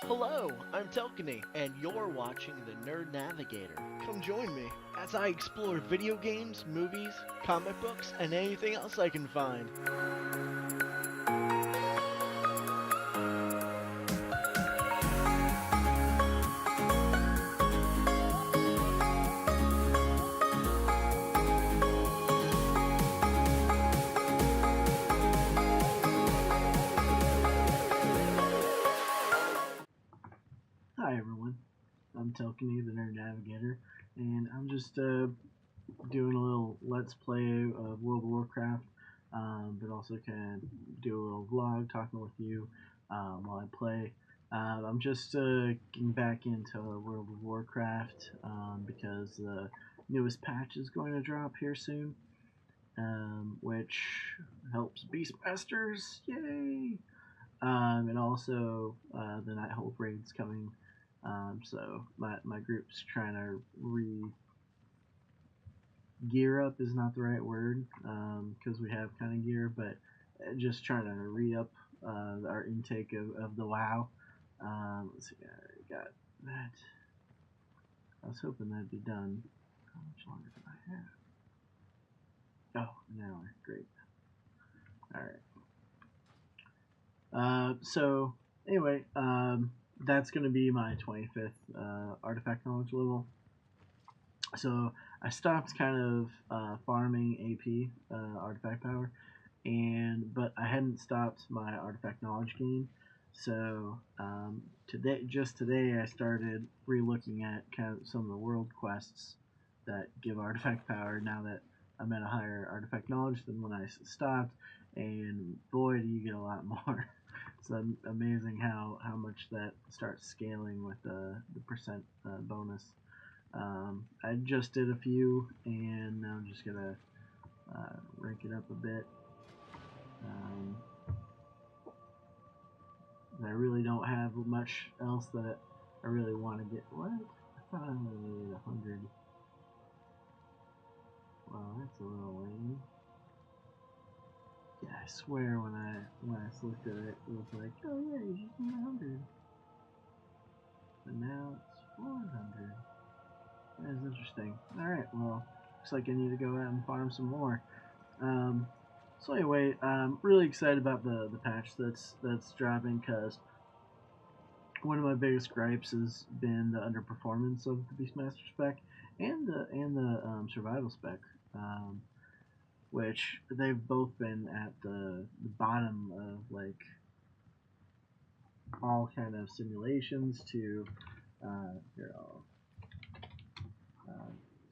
Hello, I'm Telkiney, and you're watching the Nerd Navigator. Come join me as I explore video games, movies, comic books, and anything else I can find. Hi everyone, I'm Telkiney, the Nerd Navigator, and I'm just doing a little Let's Play of World of Warcraft, but also kind of do a little vlog talking with you while I play. I'm just getting back into World of Warcraft because the newest patch is going to drop here soon, which helps Beastmasters, yay! And also the Nighthold raid's coming, so my group's trying to gear up is not the right word because we have kind of gear, but just trying to re-up our intake of the WoW. Let's see, I got that. I was hoping that'd be done. How much longer do I have? Oh, an hour. Great. Alright. So, anyway, that's going to be my 25th artifact knowledge level. So I stopped kind of farming AP artifact power, but I hadn't stopped my artifact knowledge gain. So just today, I started re-looking at kind of some of the world quests that give artifact power. Now that I'm at a higher artifact knowledge than when I stopped, and boy, do you get a lot more. It's amazing how much that starts scaling with the percent bonus. I just did a few, and now I'm just gonna rank it up a bit. I really don't have much else that I really want to get. What? I thought I only needed 100. Well, that's a little lame. Yeah, I swear when I looked at it, it was like, oh yeah, you just need 100. But now it's 400. That is interesting. Alright, well, looks like I need to go out and farm some more. So anyway, I'm really excited about the patch that's dropping because one of my biggest gripes has been the underperformance of the Beastmaster spec and the survival spec, which they've both been at the bottom of like all kind of simulations to here I'll,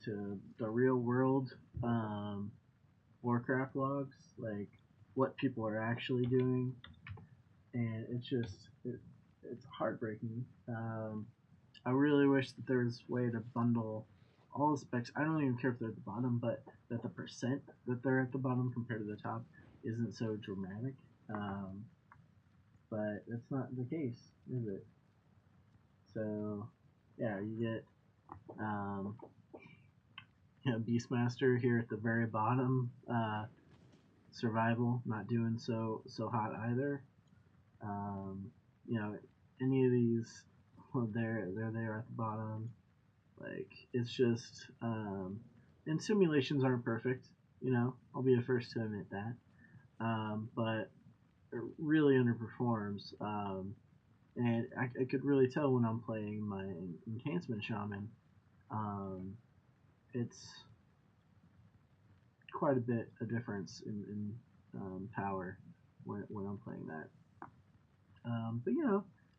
to the real world Warcraft logs, like what people are actually doing, and it's heartbreaking. I really wish that there was a way to bundle all the specs. I don't even care if they're at the bottom, but that the percent that they're at the bottom compared to the top isn't so dramatic. Um, but that's not the case, is it? So yeah, you get um, Beastmaster here at the very bottom. Survival not doing so hot either. Um, you know, any of these, well, they're there at the bottom. Like it's just, and simulations aren't perfect. I'll be the first to admit that. But it really underperforms. And I could really tell when I'm playing my enhancement shaman. Um, it's quite a bit a difference in power when I'm playing that. But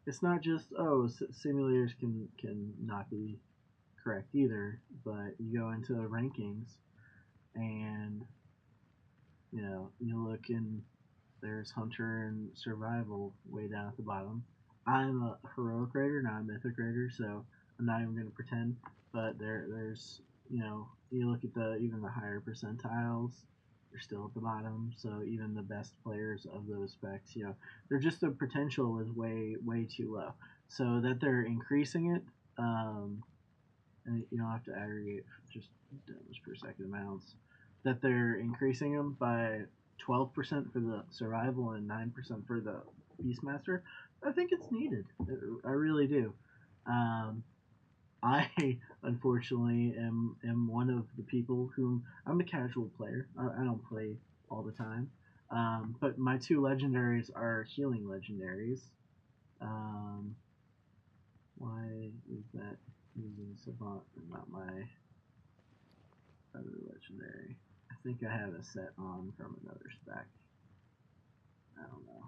it's not just simulators can not be correct either. But you go into the rankings and you look and there's Hunter and Survival way down at the bottom. I'm a heroic raider, not a mythic raider, so I'm not even gonna pretend. But there's you look at even the higher percentiles, they're still at the bottom. So even the best players of those specs, they're just the potential is way too low. So that they're increasing it, and you don't have to aggregate just damage per second amounts. That they're increasing them by 12% for the survival and 9% for the Beastmaster, I think it's needed. I really do. Um, I unfortunately am one of the people who I'm a casual player. I don't play all the time. But my two legendaries are healing legendaries. Um, why is that using Savant and not my other legendary? I think I have a set on from another spec. I don't know.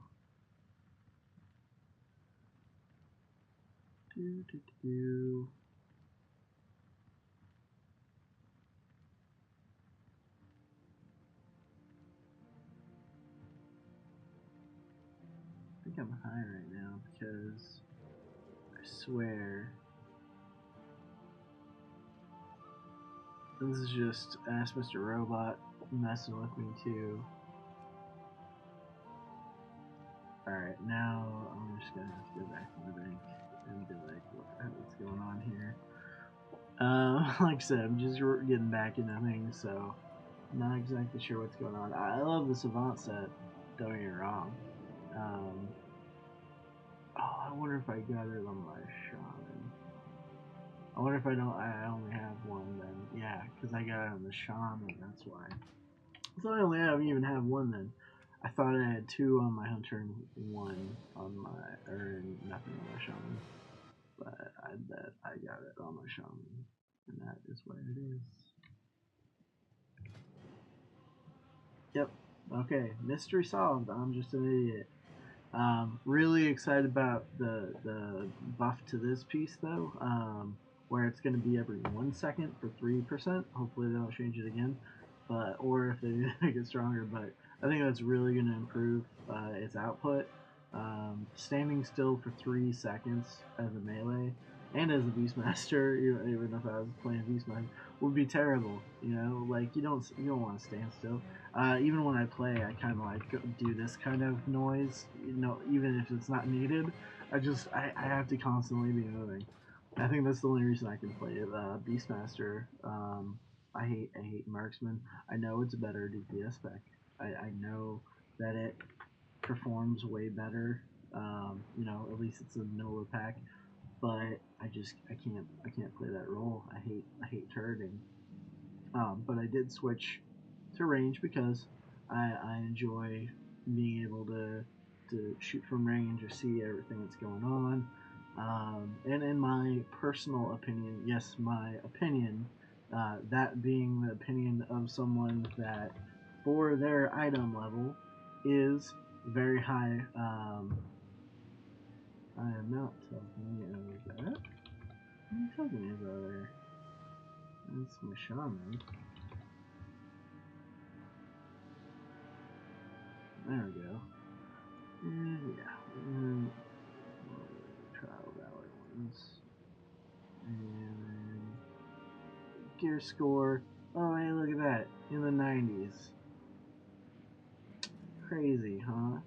Do, do, do, do. I think I'm high right now because I swear this is just Ask Mr. Robot messing with me too. Alright, now I'm just gonna have to go back to the bank and be like, what the hell is going on here? Like I said, I'm just getting back into things, so I'm not exactly sure what's going on. I love the Savant set, don't get me wrong. Um, oh, I wonder if I got it on my Shaman. I wonder if I only have one then. Yeah, because I got it on the Shaman, that's why. So I only even have one then. I thought I had two on my Hunter and one on my, or nothing on my Shaman. But I bet I got it on my Shaman. And that is what it is. Yep. Okay. Mystery solved. I'm just an idiot. Really excited about the buff to this piece though, where it's going to be every 1 second for 3%. Hopefully they don't change it again, but or if they make it stronger. But I think that's really going to improve its output. Standing still for 3 seconds as a melee and as a beastmaster, even if I was playing beastmaster, would be terrible. You know, like you don't want to stand still. Even when I play, I kind of like do this kind of noise. You know, even if it's not needed, I have to constantly be moving. I think that's the only reason I can play it. Beastmaster. I hate marksman. I know it's a better DPS spec. I know that it performs way better. You know, at least it's a middle of the pack. But I can't play that role. I hate turreting. But I did switch to range because I enjoy being able to shoot from range or see everything that's going on. And in my personal opinion, yes, my opinion, that being the opinion of someone that for their item level is very high. I am not Telkiney over that. Telkiney is over there. That's my shaman. There we go. And yeah, trial valor ones. And gear score. Oh, hey, look at that. In the 90s. Crazy, huh?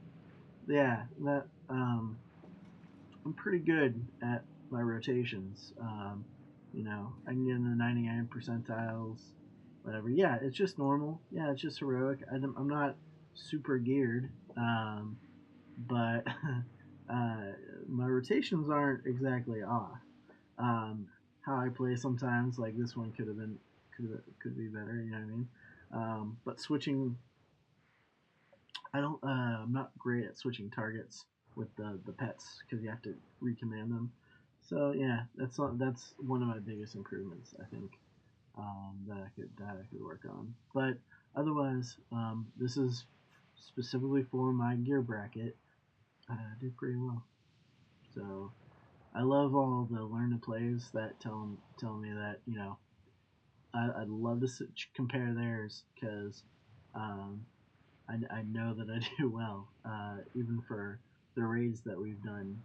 Yeah, I'm pretty good at my rotations. You know, I can get in the 99 percentiles, whatever. Yeah, it's just normal. Yeah, it's just heroic. I'm not super geared. But uh, my rotations aren't exactly off. Um, how I play sometimes, like this one could be better. You know what I mean? But switching, I don't. I'm not great at switching targets with the pets because you have to recommand them. So yeah, that's one of my biggest improvements. I think that I could work on. But otherwise, this is specifically for my gear bracket. I did pretty well. So I love all the learn to plays that tell me that I'd love to compare theirs because um, I know that I do well even for the raids that we've done.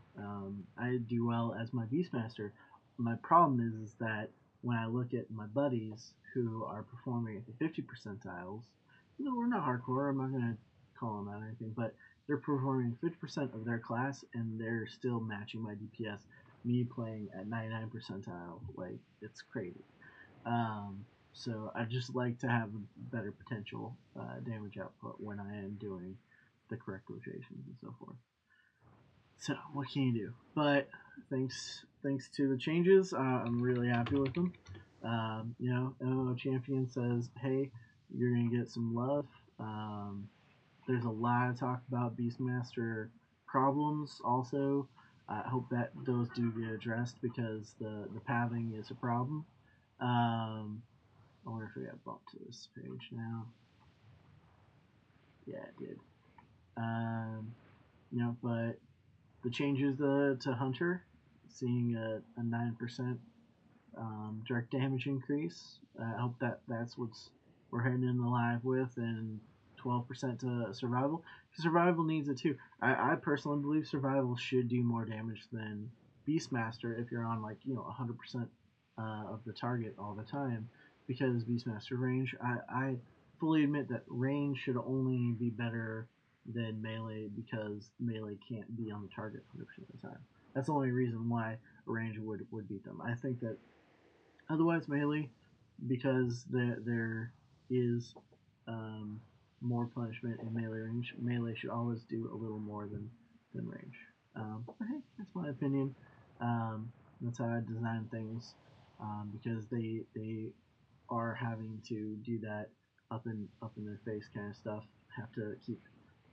I do well as my Beastmaster. My problem is that when I look at my buddies who are performing at the 50 percentiles, we're not hardcore. I'm not gonna call them out or anything, but they're performing 50% of their class and they're still matching my DPS. Me playing at 99 percentile, like it's crazy. Um, so I just like to have a better potential damage output when I am doing the correct rotations and so forth. So what can you do? But thanks to the changes, I'm really happy with them. MMO Champion says, hey, you're gonna get some love. Um, there's a lot of talk about Beastmaster problems. Also, I hope that those do get addressed because the pathing is a problem. Um, I wonder if we got bumped to this page now. Yeah, it did. But the changes to Hunter, seeing a 9% direct damage increase. I hope that's what's we're heading in the live with, and 12% to survival. Survival needs it too. I personally believe survival should do more damage than Beastmaster if you're on 100% of the target all the time, because Beastmaster range. I fully admit that range should only be better than melee because melee can't be on the target 100% of the time. That's the only reason why range would beat them. I think that otherwise, melee, because there is um, more punishment in melee range. Melee should always do a little more than range. But hey, that's my opinion. That's how I design things, because they are having to do that up in their face kind of stuff. Have to keep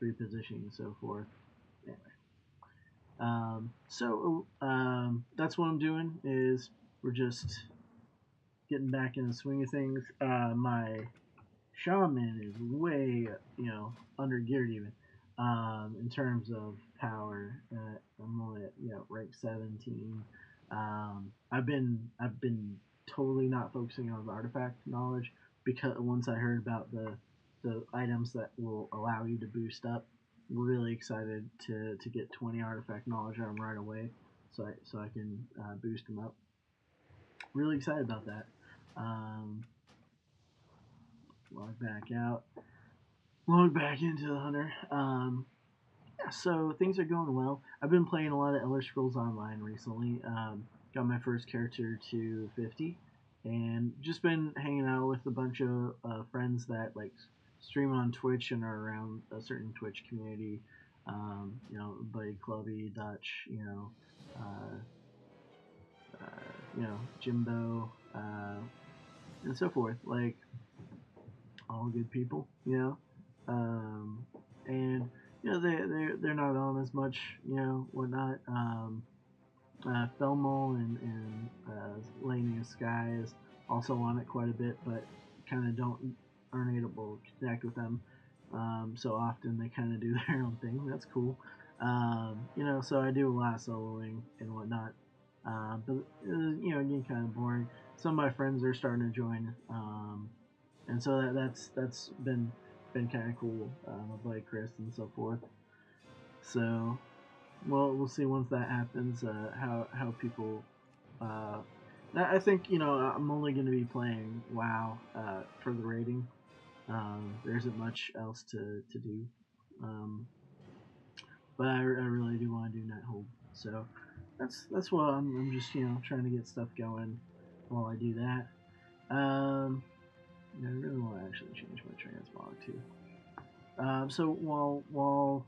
repositioning and so forth. Anyway, that's what I'm doing. Is we're just getting back in the swing of things. My shaman is way, under geared even, in terms of power. I'm only at rank 17. I've been totally not focusing on the artifact knowledge because once I heard about the items that will allow you to boost up, really excited to get 20 artifact knowledge on them right away, so I can boost them up. Really excited about that. Um, Log back out. Log back into the hunter. Yeah, so things are going well. I've been playing a lot of Elder Scrolls Online recently. Got my first character to 50, and just been hanging out with a bunch of friends that stream on Twitch and are around a certain Twitch community. Buddy Clubby, Dutch, uh, Jimbo, and so forth. Like all good people, and they're not on as much, whatnot. Thelmo and Laney Sky is also on it quite a bit, but kind of don't aren't able to connect with them so often. They kind of do their own thing. That's cool. So I do a lot of soloing and whatnot. But getting kind of boring. Some of my friends are starting to join, and so that's been kind of cool. My buddy Chris and so forth. So, well, we'll see once that happens. How people. Uh, I think I'm only going to be playing WoW for the rating. There isn't much else to do, um, but I really do want to do Nighthold. So that's what I'm just trying to get stuff going while I do that. I really want to actually change my transmog too. So while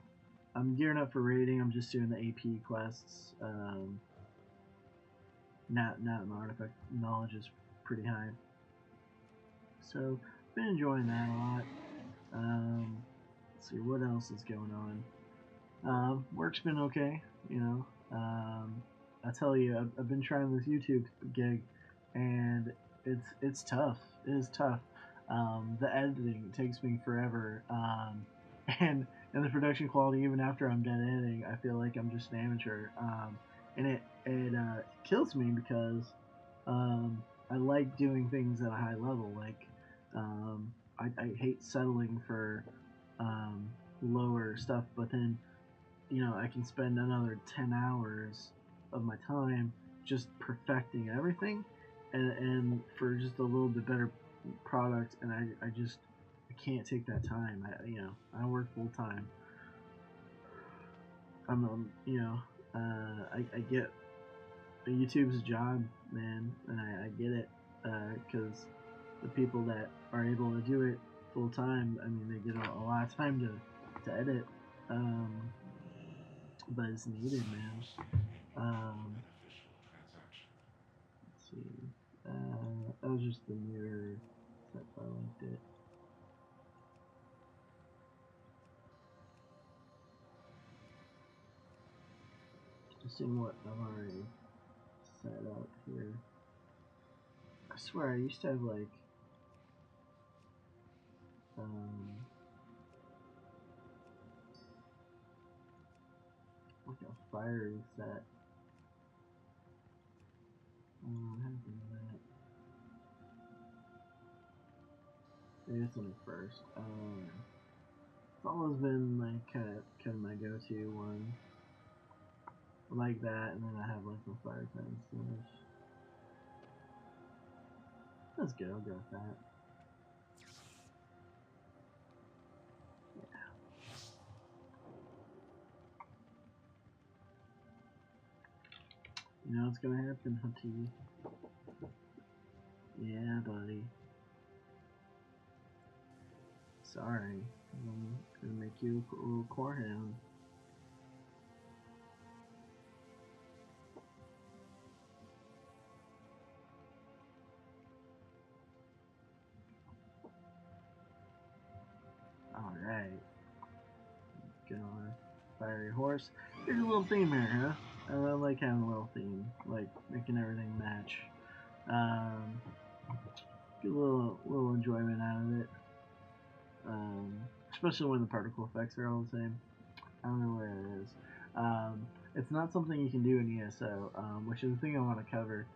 I'm gearing up for raiding, I'm just doing the AP quests. Now my artifact knowledge is pretty high, so been enjoying that a lot. Let's see what else is going on. Work's been okay, I tell you, I've been trying this YouTube gig, and it's tough. It is tough. The editing takes me forever, and the production quality, even after I'm done editing, I feel like I'm just an amateur. And it kills me because I like doing things at a high level. Like I hate settling for lower stuff, but then I can spend another 10 hours of my time just perfecting everything, and for just a little bit better product, and I just I can't take that time. I work full time. I get YouTube's a job, man, and I get it, because the people that are able to do it full time, I mean, they get a lot of time to edit. Um, but it's needed, man. Let's see. That was just the mirror set, so I linked it. Just seeing what I've already set up here. I swear I used to have like like a fiery set. What happened to that? Maybe it's only first. It's always been like kind of my go-to one, like that, and then I have like my fire fence. So that's good. I'll go with that. Yeah. You know what's gonna happen, Hunty? Yeah, buddy. Sorry, I'm gonna make you a little corehound. Alright. Get on a fiery horse. There's a little theme here, huh? I like having a little theme, like making everything match. Get a little enjoyment out of it. Especially when the particle effects are all the same. I don't know where it is. It's not something you can do in ESO, which is the thing I want to cover.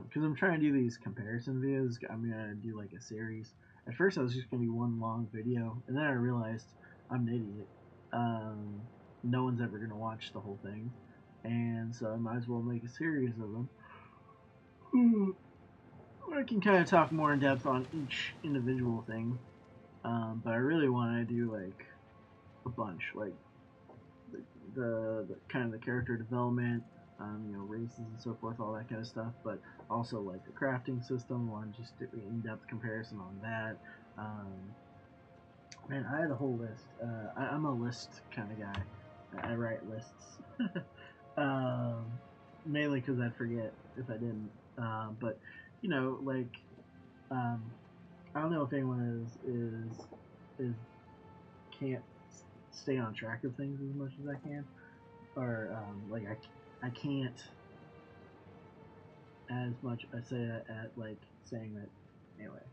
Because I'm trying to do these comparison videos. I'm going to do like a series. At first I was just going to do one long video, and then I realized I'm an idiot. No one's ever going to watch the whole thing. And so I might as well make a series of them. I can kind of talk more in depth on each individual thing. But I really want to do like a bunch, like the kind of the character development, races and so forth, all that kind of stuff. But also like the crafting system. Want just do in-depth comparison on that. Man, I had a whole list. I'm a list kind of guy. I write lists, mainly because I'd forget if I didn't. But like I don't know if anyone is can't stay on track of things as much as I can, or like I can't as much. I say that at like saying that anyway.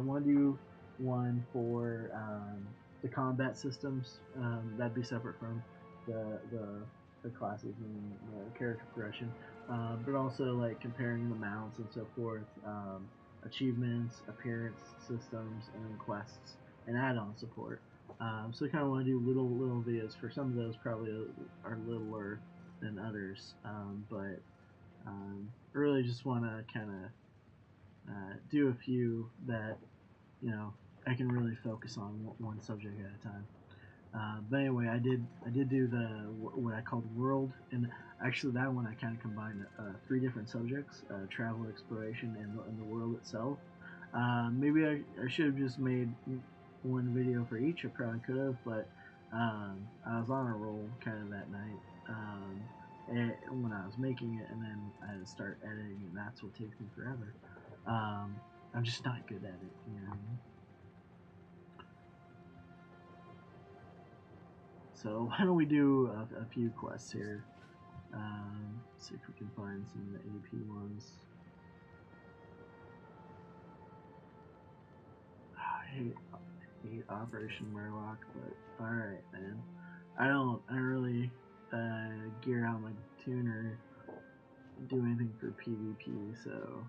Want to do one for the combat systems. That'd be separate from the classes and the character progression, but also like comparing the mounts and so forth, achievements, appearance systems, and then quests and add-on support. So I kind of want to do little videos for some of those. Probably are littler than others, but I really just want to kind of do a few that I can really focus on one subject at a time. But anyway, I did do the what I called world, and actually that one I kind of combined three different subjects: travel, exploration, and the world itself. Maybe I should have just made one video for each. I probably could have, but I was on a roll kind of that night. When I was making it, and then I had to start editing, and that's what takes me forever. I'm just not good at it, you know what I mean? So why don't we do a few quests here? See if we can find some of the AP ones. I hate Operation Murloc, but alright, man. I don't really gear out my tuner, do anything for PvP, so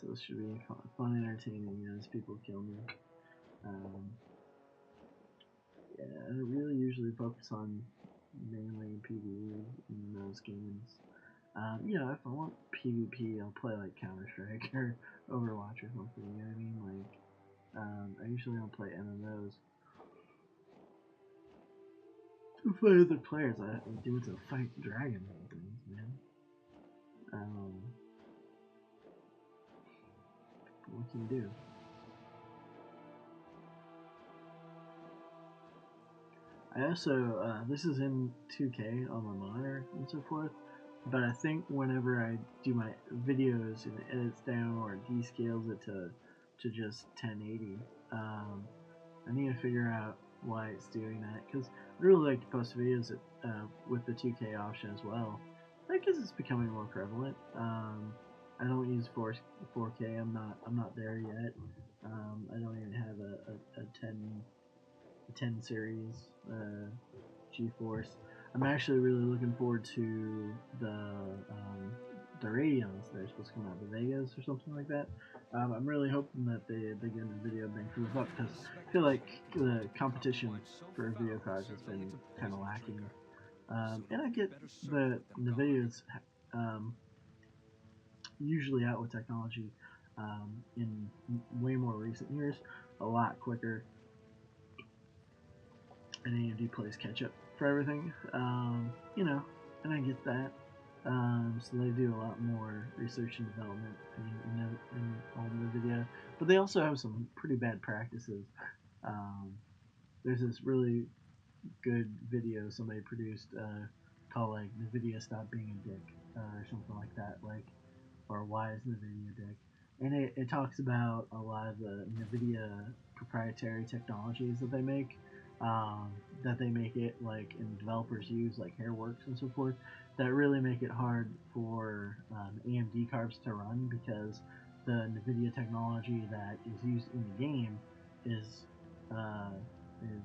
this should be fun and entertaining as people kill me. Yeah, I really usually focus on mainly PvE in those games. If I want PvP, I'll play like Counter-Strike or Overwatch or something, you know what I mean? Like, I usually don't play MMOs to play other players. I do it to fight dragons and things, man. What can you do? I also this is in 2K on my monitor and so forth, but I think whenever I do my videos and it edits down or descales it to just 1080, I need to figure out why it's doing that, because I really like to post videos with the 2K option as well. I think because it's becoming more prevalent. I don't use 4K. I'm not there yet. I don't even have a 10 series GeForce. I'm actually really looking forward to the Radeons that are supposed to come out, the Vegas or something like that. I'm really hoping that they get NVIDIA bang for the buck, because I feel like the competition for video cards has been kind of lacking. And I get the NVIDIA's um, usually out with technology in way more recent years, a lot quicker, and AMD plays catch up for everything. You know, and I get that. So they do a lot more research and development in on the video, but they also have some pretty bad practices. Um, there's this really good video somebody produced called like "NVIDIA Stop Being a Dick" or something like that, like, or "Why is NVIDIA a Dick?" And it talks about a lot of the NVIDIA proprietary technologies that they make it like, and developers use, like Hairworks and so forth, that really make it hard for AMD cards to run, because the NVIDIA technology that is used in the game is uh, is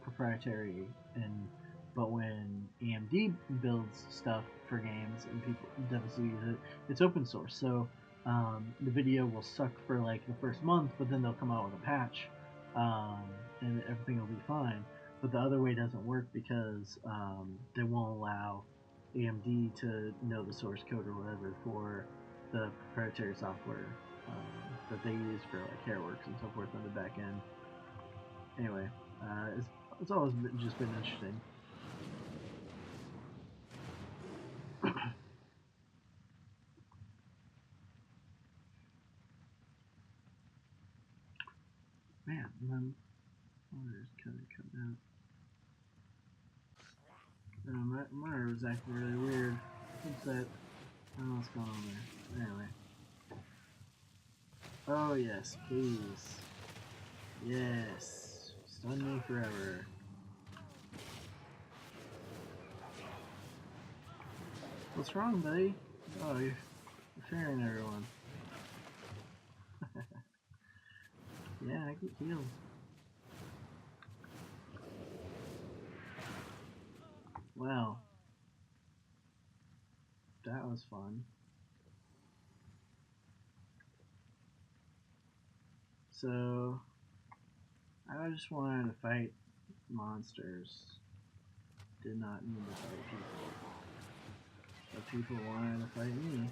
proprietary, and but when AMD builds stuff for games and people devs use it, it's open source. So the video will suck for like the first month, but then they'll come out with a patch, um, and everything will be fine. But the other way doesn't work, because they won't allow AMD to know the source code or whatever for the proprietary software that they use for like Hairworks and so forth on the back end. Anyway, it's always just been interesting. Man, my monitor's kind of coming out. My monitor was acting really weird. What's that? I don't know what's going on there. Anyway. Oh yes, please. Yes. Stun me forever. What's wrong, buddy? Oh, you're fearing everyone. Yeah, I get healed. Well, that was fun. So, I just wanted to fight monsters. Did not need to fight people. But people wanted to fight me.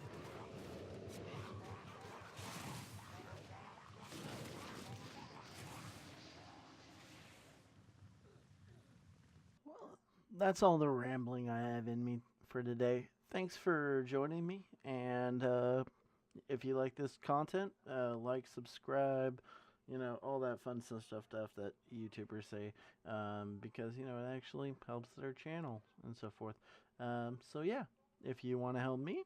Well, that's all the rambling I have in me for today. Thanks for joining me, and if you like this content, like, subscribe, all that fun stuff that YouTubers say, because it actually helps their channel and so forth. So yeah, if you want to help me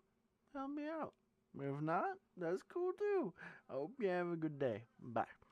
out. If not, that's cool too. I hope you have a good day. Bye.